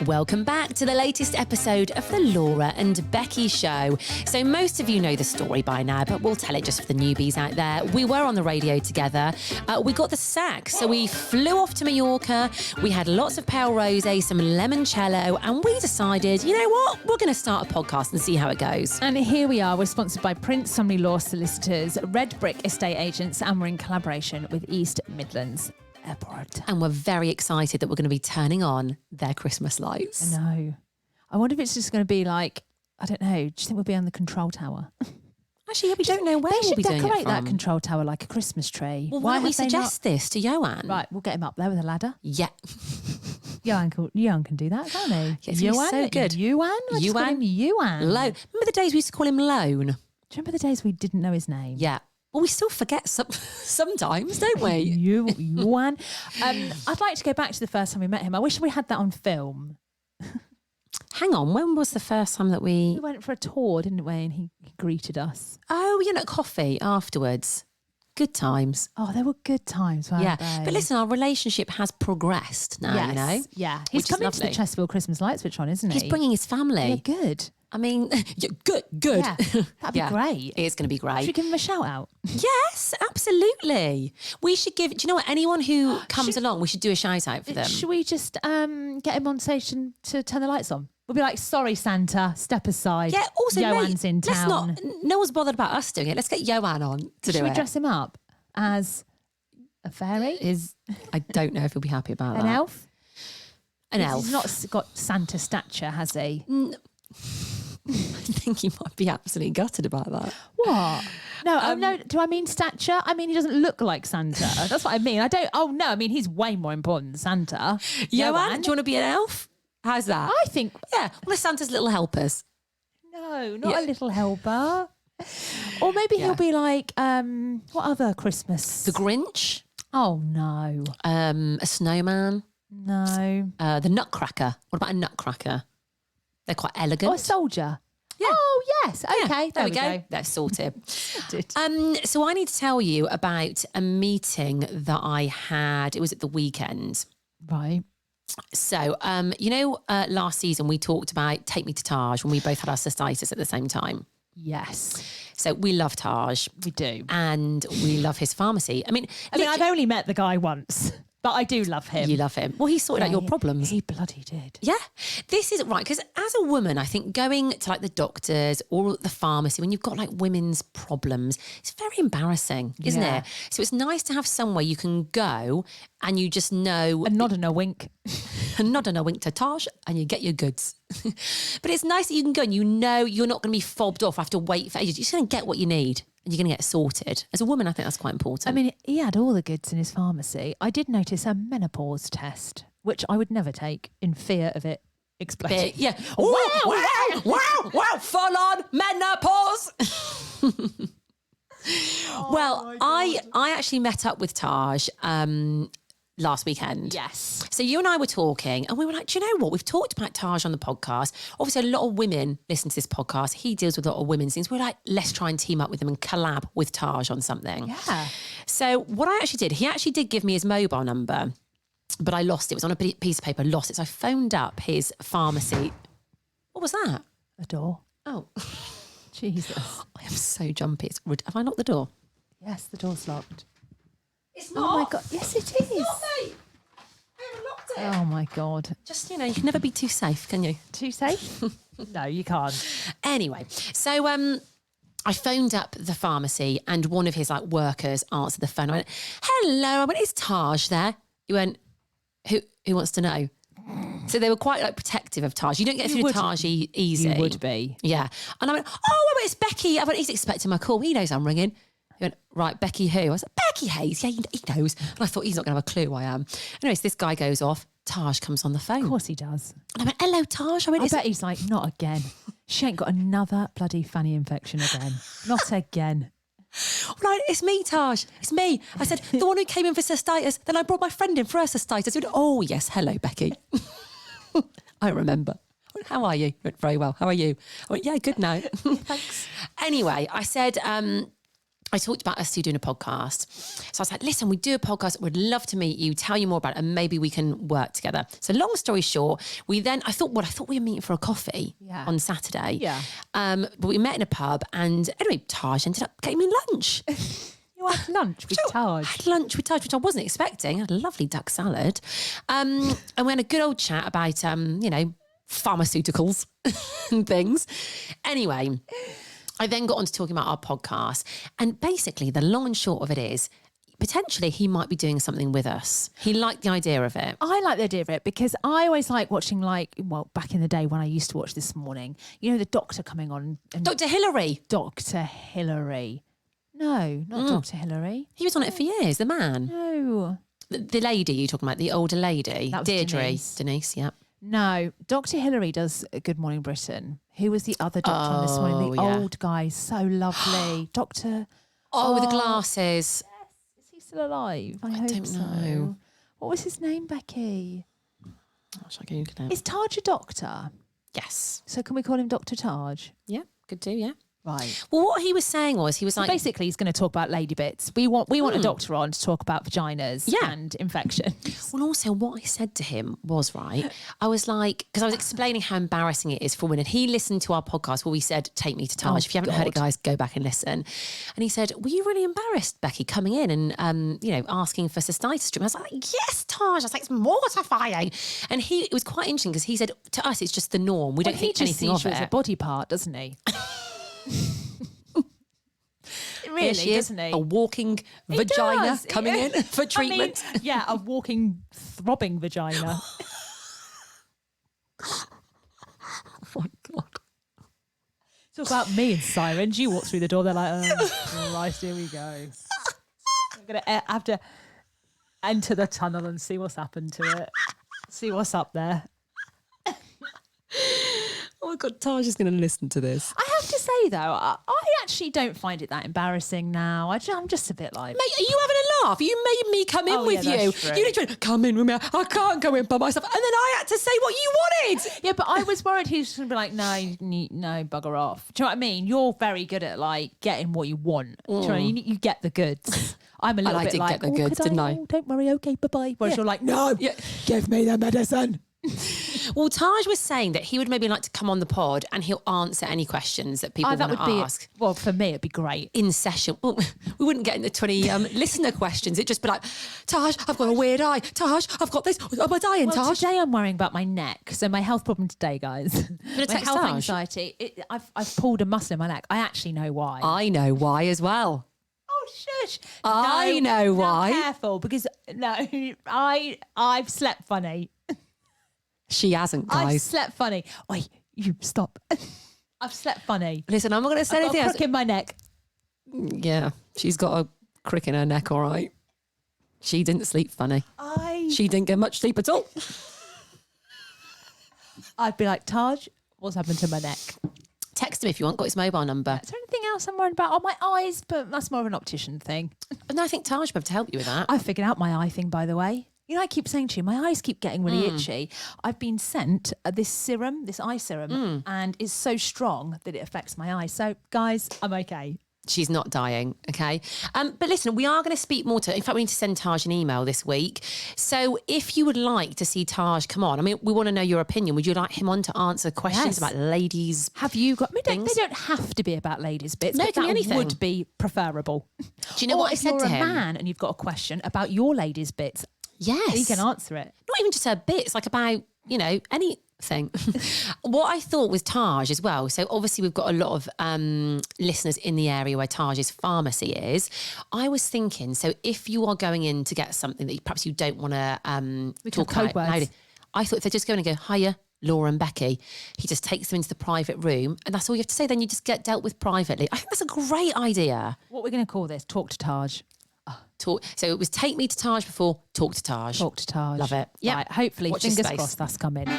Welcome back to the latest episode of the Laura and Becky Show. So most of you know the story by now, but we'll tell it just for the newbies out there. We were on the radio together. We got the sack, so we flew off to Mallorca. We had lots of pale rosé, some limoncello, and we decided, you know what? We're going to start a podcast and see how it goes. And here we are. We're sponsored by Prince Family Law Solicitors, Red Brick Estate Agents, and we're in collaboration with East Midlands Airport. And we're very excited that we're going to be turning on their Christmas lights. I know. I wonder if it's just going to be like, I don't know, do you think we'll be on the control tower? Actually, yeah, we don't know where they we'll be doing it from. They should decorate that control tower like a Christmas tree. Well, why don't we suggest this to Ioan? Right, we'll get him up there with a ladder. Yeah. Ioan can do that, can't he? Yes, he's so good. Ioan? Ioan. Remember the days we used to call him Lone? Do you remember the days we didn't know his name? Yeah. Well, we still forget sometimes, don't we? Ioan. I'd like to go back to the first time we met him. I wish we had that on film. Hang on, when was the first time that we went for a tour, didn't we? And he greeted us. Oh, you know, coffee afterwards. Good times. Oh, they were good times, weren't they? But listen, our relationship has progressed now, you know? Yeah. He's coming to the Chesterfield Christmas light switch on, isn't he? He's bringing his family. Yeah, good. I mean, good. Yeah, that'd be great. It is going to be great. Should we give him a shout out? Yes, absolutely. We should do you know what? Anyone who comes along, we should do a shout out for them. Should we just get him on station to turn the lights on? We'll be like, sorry, Santa, step aside. Yeah, also, Ioan's in town. No one's bothered about us doing it. Let's get Ioan on to do it. Should we dress him up as a fairy? I don't know if he'll be happy about that. An elf? An elf. He's not got Santa stature, has he? I think he might be absolutely gutted about that. What? No, no. Do I mean stature? I mean, he doesn't look like Santa. That's what I mean. I mean, he's way more important than Santa. Ioan, do you want to be an elf? How's that? I think. Yeah, one of Santa's little helpers. No, not a little helper. Or maybe he'll be like, what other Christmas? The Grinch? Oh, no. A snowman? No. The Nutcracker. What about a Nutcracker? They're quite elegant. Or a soldier? Yeah. Oh, yes. Okay, there we go. That's sorted. So I need to tell you about a meeting that I had. It was at the weekend. Right. So, last season we talked about Take Me to Taj when we both had our cystitis at the same time. Yes. So we love Taj. We do. And we love his pharmacy. I mean, I've only met the guy once, but I do love him. You love him. Well, he sorted out your problems. He bloody did. Yeah. This is right. Because as a woman, I think going to like the doctors or the pharmacy, when you've got like women's problems, it's very embarrassing, isn't it? So it's nice to have somewhere you can go and you just know. A nod and a wink. A nod and a wink to Taj and you get your goods. But it's nice that you can go and you know you're not going to be fobbed off, have to wait for ages. You're just going to get what you need. And you're going to get sorted. As a woman, I think that's quite important. I mean, he had all the goods in his pharmacy. I did notice a menopause test, which I would never take in fear of it exploding. Yeah. Wow, full on menopause. Well, I actually met up with Taj last weekend. Yes. So you and I were talking and we were like, do you know what? We've talked about Taj on the podcast. Obviously, a lot of women listen to this podcast. He deals with a lot of women's things. We're like, let's try and team up with him and collab with Taj on something. Yeah. So what I actually did, he actually did give me his mobile number, but I lost it. It was on a piece of paper, lost it. So I phoned up his pharmacy. What was that? A door. Oh. Jesus. I am so jumpy. Have I locked the door? Yes, the door's locked. It's not. Oh my God. Yes, it is. It's not, mate. I haven't locked it. Oh my God. Just, you can never be too safe, can you? Too safe? No, you can't. Anyway, so I phoned up the pharmacy and one of his workers answered the phone. I went, hello. I went, is Taj there? He went, who wants to know? So they were quite protective of Taj. You don't get through to Taj easy. You would be. Yeah. And I went, oh, it's Becky. I went, he's expecting my call. He knows I'm ringing. He went, right, Becky who? I was like, Becky Hayes. Yeah, he knows. And I thought, he's not going to have a clue who I am. Anyways, this guy goes off. Taj comes on the phone. Of course he does. And I went, hello, Taj. I bet he's like, not again. She ain't got another bloody fanny infection again. Not again. Right, it's me, Taj. It's me. I said, the one who came in for cystitis. Then I brought my friend in for her cystitis. He went, oh, yes, hello, Becky. I remember. I went, how are you? He went, very well. How are you? I went, yeah, good now. Thanks. Anyway, I said, I talked about us two doing a podcast. So I was like, listen, we do a podcast. Would love to meet you, tell you more about it, and maybe we can work together. So long story short, I thought we were meeting for a coffee on Saturday. Yeah. But we met in a pub, and anyway, Taj ended up getting me lunch. You had lunch with Taj. I had lunch with Taj, which I wasn't expecting. I had a lovely duck salad. And we had a good old chat about, pharmaceuticals and things. Anyway, I then got on to talking about our podcast. And basically, the long and short of it is, potentially he might be doing something with us. He liked the idea of it. I like the idea of it because I always like watching, back in the day when I used to watch This Morning, the doctor coming on. Dr. Hillary. Dr. Hillary. No, not Dr. Hillary. He was on it for years, the man. No. The lady you're talking about, the older lady. That was Deirdre. Denise, yeah. No, Dr. Hillary does Good Morning Britain. Who was the other doctor on This Morning? The old guy, so lovely. Doctor... with the glasses. Yes. Is he still alive? I hope don't so. know. What was his name, Becky? Shall I Google it? Is Taj a doctor? Yes. So can we call him Dr. Taj? Yeah, could do, yeah. Right. Well, what he was saying was, he was like... Basically, he's going to talk about lady bits. We want a doctor on to talk about vaginas and infections. Well, also, what I said to him was, right, I was like... Because I was explaining how embarrassing it is for women. He listened to our podcast where we said, take me to Taj. If you haven't heard it, guys, go back and listen. And he said, were you really embarrassed, Becky, coming in and, asking for cystitis treatment? I was like, yes, Taj. I was like, it's mortifying. And it was quite interesting because he said, to us, it's just the norm. We don't think anything of it. He just sees you as a body part, doesn't he? Really, doesn't he? A walking vagina coming in for treatment. A walking, throbbing vagina. Oh my God. It's all about me and sirens. You walk through the door, they're like, oh, Christ, here we go. I'm going to have to enter the tunnel and see what's happened to it. See what's up there. Oh my God, Taj is going to listen to this. I have to say, though, I actually don't find it that embarrassing now. I'm just a bit like... Mate, are you having a laugh? You made me come in with you. True. You literally come in with me. I can't go in by myself. And then I had to say what you wanted. Yeah, but I was worried he was just going to be like, no, bugger off. Do you know what I mean? You're very good at, getting what you want. Do you know what I mean? You get the goods. I'm a little bit like, get the goods, didn't I? Oh, don't worry, okay, bye-bye. Whereas you're like, no, give me the medicine. Well, Taj was saying that he would maybe like to come on the pod and he'll answer any questions that people want to ask. Well, for me, it'd be great. In session. Well, we wouldn't get into 20 listener questions. It'd just be like, Taj, I've got a weird eye. Taj, I've got this. Am I dying, Taj? Today I'm worrying about my neck. So my health problem today, guys. My health anxiety. I've pulled a muscle in my neck. I actually know why. I know why as well. Oh, shush. I know why. Careful, because I've slept funny. She hasn't, guys. I've slept funny. Oi, you stop. I've slept funny. Listen, I'm not going to say anything else. I've got a else. crick in my neck. Yeah, she's got a crick in her neck, all right. She didn't sleep funny. She didn't get much sleep at all. I'd be like, Taj, what's happened to my neck? Text him if you want. Got his mobile number. Is there anything else I'm worried about? Oh, my eyes, but that's more of an optician thing. No, I think Taj will be able to help you with that. I figured out my eye thing, by the way. I keep saying to you, my eyes keep getting really itchy. I've been sent this eye serum, and it's so strong that it affects my eyes. So, guys, I'm okay. She's not dying, okay? But listen, we are going to speak more to... In fact, we need to send Taj an email this week. So if you would like to see Taj come on, I mean, we want to know your opinion. Would you like him on to answer questions about ladies' Have you got... They don't have to be about ladies' bits, no, but it can be that anything. would be preferable. Do you know what I said to him? If you're a man and you've got a question about your ladies' bits, yes, he can answer it. Not even just her bits, like about, anything. What I thought with Taj as well, so obviously we've got a lot of listeners in the area where Taj's pharmacy is. I was thinking, so if you are going in to get something that perhaps you don't want to talk about, I thought if they're just going to go, hiya, Laura and Becky, he just takes them into the private room and that's all you have to say. Then you just get dealt with privately. I think that's a great idea. What we're going to call this, Talk to Taj. So it was take me to Taj before, talk to Taj. Talk to Taj. Love it. Yeah. Right, hopefully, Watch fingers crossed that's coming. Is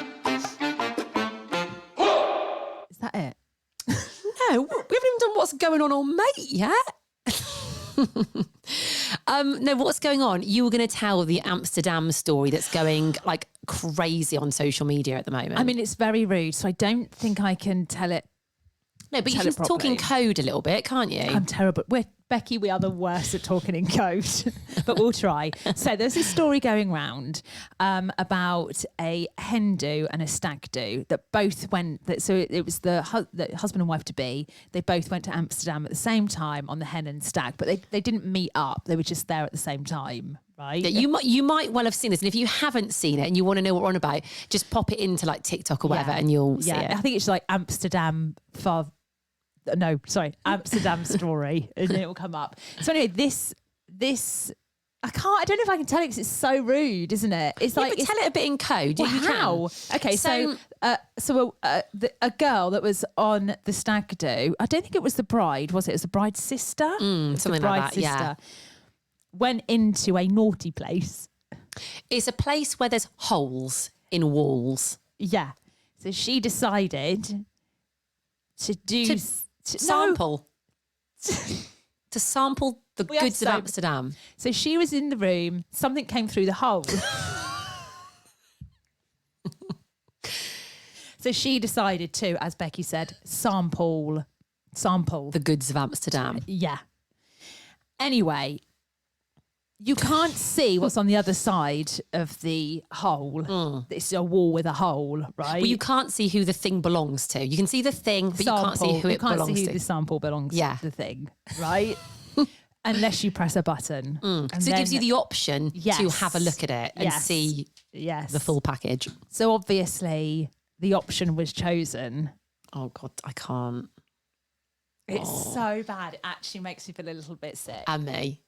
that it? No, we haven't even done what's going on mate yet. No, what's going on? You were going to tell the Amsterdam story that's going like crazy on social media at the moment. I mean, it's very rude, so I don't think I can tell it. No, but you tell can it talk in properly. code a little bit, can't you? I'm terrible. Becky, we are the worst at talking in code, but we'll try. So there's this story going round about a hen do and a stag do that both went. So it was the husband and wife to be. They both went to Amsterdam at the same time on the hen and stag, but they didn't meet up. They were just there at the same time, right? Yeah, you might well have seen this, and if you haven't seen it and you want to know what we're on about, just pop it into like TikTok or whatever, and you'll see it. I think it's like Amsterdam Amsterdam story, and then it will come up. So anyway, this I don't know if I can tell it because it's so rude, isn't it? It's like, but tell it a bit in code. Well, You how? can. Okay, so a girl that was on the stag do, I don't think it was the bride, was it? It was the bride's sister? Something like that, yeah. Went into a naughty place. It's a place where there's holes in walls. Yeah. So she decided to do... sample. To sample the goods of Amsterdam. So she was in the room, something came through the hole. So she decided to, as Becky said, sample. The goods of Amsterdam. Yeah. Anyway, you can't see what's on the other side of the hole. It's a wall with a hole, right? Well, you can't see who the thing belongs to. You can see the thing, but sample. you can't see who it belongs to. You can't see who the sample belongs to the thing, right? Unless you press a button. And so it gives you the option to have a look at it and see the full package. So obviously the option was chosen. Oh God, I can't. It's so bad. It actually makes me feel a little bit sick. And me.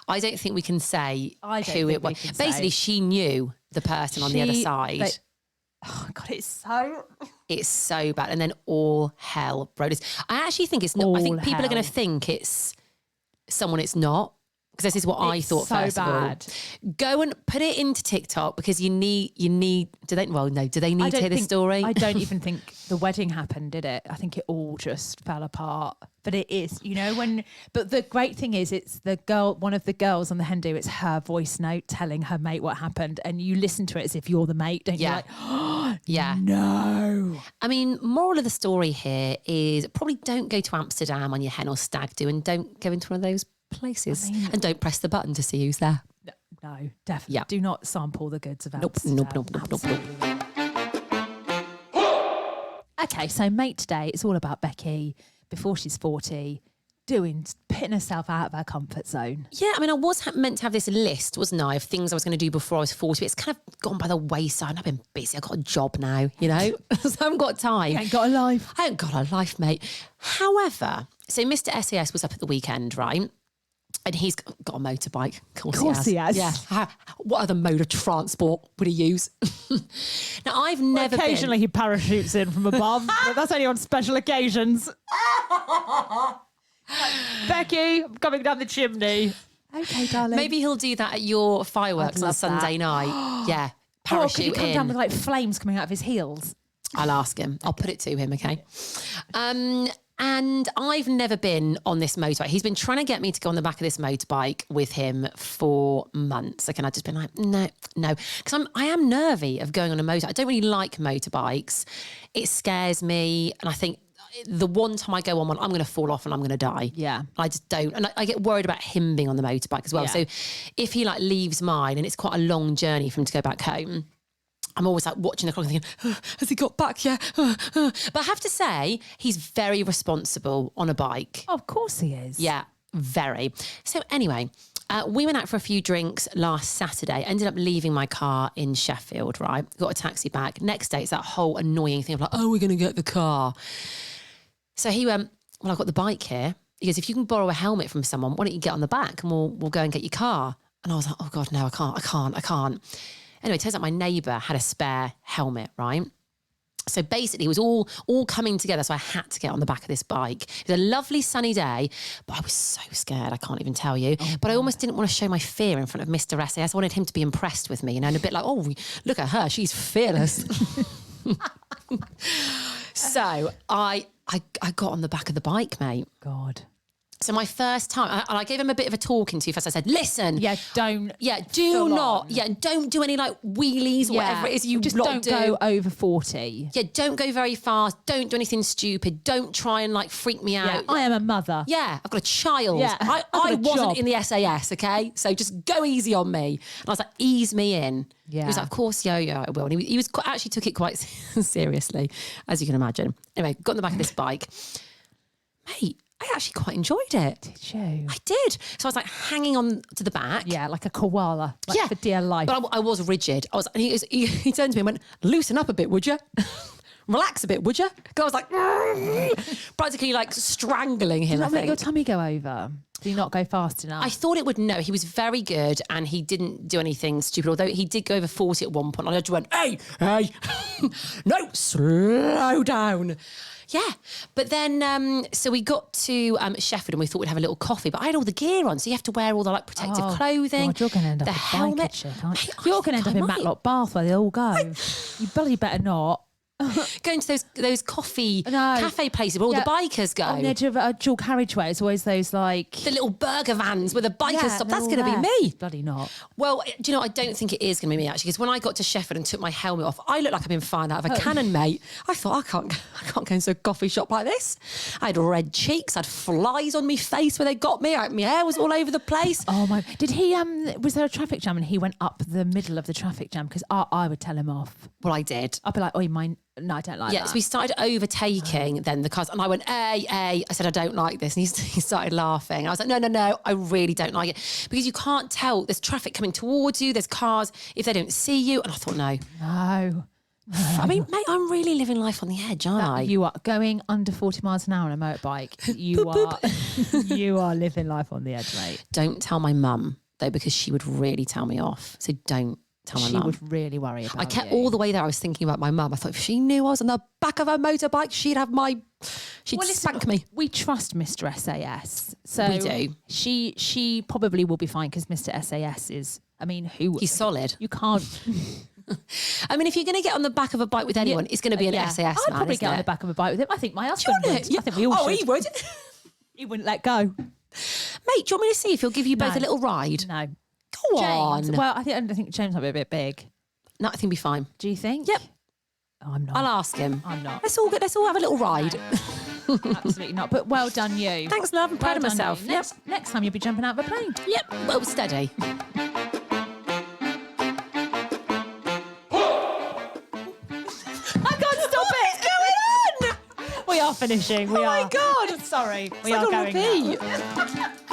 I don't think we can say who it was. Basically, she knew the person on the other side. Oh God, it's so bad. And then all hell broke loose. I actually think it's not. I think people are going to think it's someone it's not. Because this is what I thought first of all. Go and put it into TikTok because you need, do they need to hear this story? I don't even think the wedding happened, did it? I think it all just fell apart. But it is, but the great thing is it's one of the girls on the hen do, it's her voice note telling her mate what happened. And you listen to it as if you're the mate, don't you? Like, oh, yeah. No. I mean, moral of the story here is probably don't go to Amsterdam on your hen or stag do and don't go into one of those places and don't press the button to see who's there. No, definitely. Yeah. Do not sample the goods of Amsterdam. Nope. Okay, so mate today, it's all about Becky before she's 40, putting herself out of her comfort zone. Yeah, I mean, I was meant to have this list, wasn't I, of things I was going to do before I was 40. It's kind of gone by the wayside. I've been busy. I've got a job now, so I haven't got time. You ain't got a life. I ain't got a life, mate. However, so Mr. SAS was up at the weekend, right? And he's got a motorbike. Of course he has. Yeah. What other mode of transport would he use? Now, I've never occasionally he parachutes in from above, but that's only on special occasions. Becky, I'm coming down the chimney. Okay, darling. Maybe he'll do that at your fireworks on Sunday night. Yeah. Parachute could he come down with like flames coming out of his heels? I'll ask him. I'll put it to him, okay? And I've never been on this motorbike. He's been trying to get me to go on the back of this motorbike with him for months. And I've just been like, no. Because I am nervy of going on a motorbike. I don't really like motorbikes. It scares me. And I think the one time I go on one, I'm going to fall off and I'm going to die. Yeah. I just don't. And I get worried about him being on the motorbike as well. Yeah. So if he leaves mine and it's quite a long journey for him to go back home, I'm always watching the clock and thinking, has he got back yet? But I have to say, he's very responsible on a bike. Oh, of course he is. Yeah, very. So anyway, we went out for a few drinks last Saturday, ended up leaving my car in Sheffield, right? Got a taxi back. Next day, it's that whole annoying thing of we're going to get the car. So he went, well, I've got the bike here. He goes, if you can borrow a helmet from someone, why don't you get on the back and we'll go and get your car? And I was like, oh God, no, I can't. Anyway, it turns out my neighbour had a spare helmet, right? So basically it was all coming together. So I had to get on the back of this bike. It was a lovely sunny day, but I was so scared. I can't even tell you. But I almost didn't want to show my fear in front of Mr. SAS. I wanted him to be impressed with me, and a bit like, oh, look at her. She's fearless. So I got on the back of the bike, mate. God. So my first time, and I gave him a bit of a talking to first. I said, listen. Yeah, don't. Yeah, do full not. on. Yeah, don't do any like wheelies or whatever it is you just lot don't do. go over 40. Yeah, don't go very fast. Don't do anything stupid. Don't try and like freak me Yeah, out. I am a mother. Yeah, I've got a child. Yeah, I I've got a wasn't job. in the SAS, okay? So just go easy on me. And I was like, ease me in. Yeah. He was like, of course, yeah, I will. And he was actually took it quite seriously, as you can imagine. Anyway, got on the back of this bike. Mate, I actually quite enjoyed it. Did you? I did. So I was like hanging on to the back. Yeah, like a koala. Like Yeah. for dear life. But I was rigid. And he turned to me and went, loosen up a bit, would you? Relax a bit, would you? Because I was like, practically like strangling him. Did I not make your think. tummy go over? Did you not go fast enough? I thought it would. No, he was very good and he didn't do anything stupid. Although he did go over 40 at one point. I just went, hey, no, slow down. Yeah. But then, so we got to Sheffield and we thought we'd have a little coffee, but I had all the gear on. So you have to wear all the like protective clothing. God, you're going to end up the with helmet. Chick, aren't you? Mate, You're going to end up in might. Matlock Bath where they all go. You bloody better not. Going to those coffee No. cafe places where all the bikers go. On the edge of a dual carriageway, it's always those like... The little burger vans where the bikers stop. That's going to be there. me. Bloody not. Well, do you know, I don't think it is going to be me actually, because when I got to Sheffield and took my helmet off, I looked like I'd been fired out of a cannon, mate. I thought, I can't go into a coffee shop like this. I had red cheeks, I had flies on my face where they got me. My hair was all over the place. Oh my... Did he... Was there a traffic jam and he went up the middle of the traffic jam? Because I would tell him off. Well, I did. I'd be like, oh, you mind... No, I don't like that. Yeah, so we started overtaking then the cars, and I went, hey. I said, I don't like this. And he started laughing. I was like, no, I really don't like it. Because you can't tell. There's traffic coming towards you. There's cars if they don't see you. And I thought, no. No. I mean, mate, I'm really living life on the edge, aren't I? You are going under 40 miles an hour on a motorbike. You are living life on the edge, mate. Don't tell my mum, though, because she would really tell me off. So don't tell my She mum. would really worry about I kept you. all the way there. I was thinking about my mum. I thought if she knew I was on the back of her motorbike, she'd spank me. We trust Mr. SAS. So We do. She probably will be fine because Mr. SAS is, I mean, He's solid. You can't. I mean, if you're going to get on the back of a bike with anyone, it's going to be an SAS man. I'd probably isn't get on it? the back of a bike with him. I think my husband Do you would. want it? I think we all should. he would. He wouldn't let go. Mate, do you want me to see if he'll give you both a little ride? No. Go on. James. Well, I think James might be a bit big. No, I think we'll be fine. Do you think? Yep. Oh, I'm not. I'll ask him. I'm not. Let's all have a little ride. Absolutely not. But well done, you. Thanks, love. I'm proud of Well done, myself. you. Next time you'll be jumping out of a plane. Yep. Well, steady. I can't stop it. What's going on? We are finishing. We are. Oh my God. Sorry. It's We like are a going now. repeat.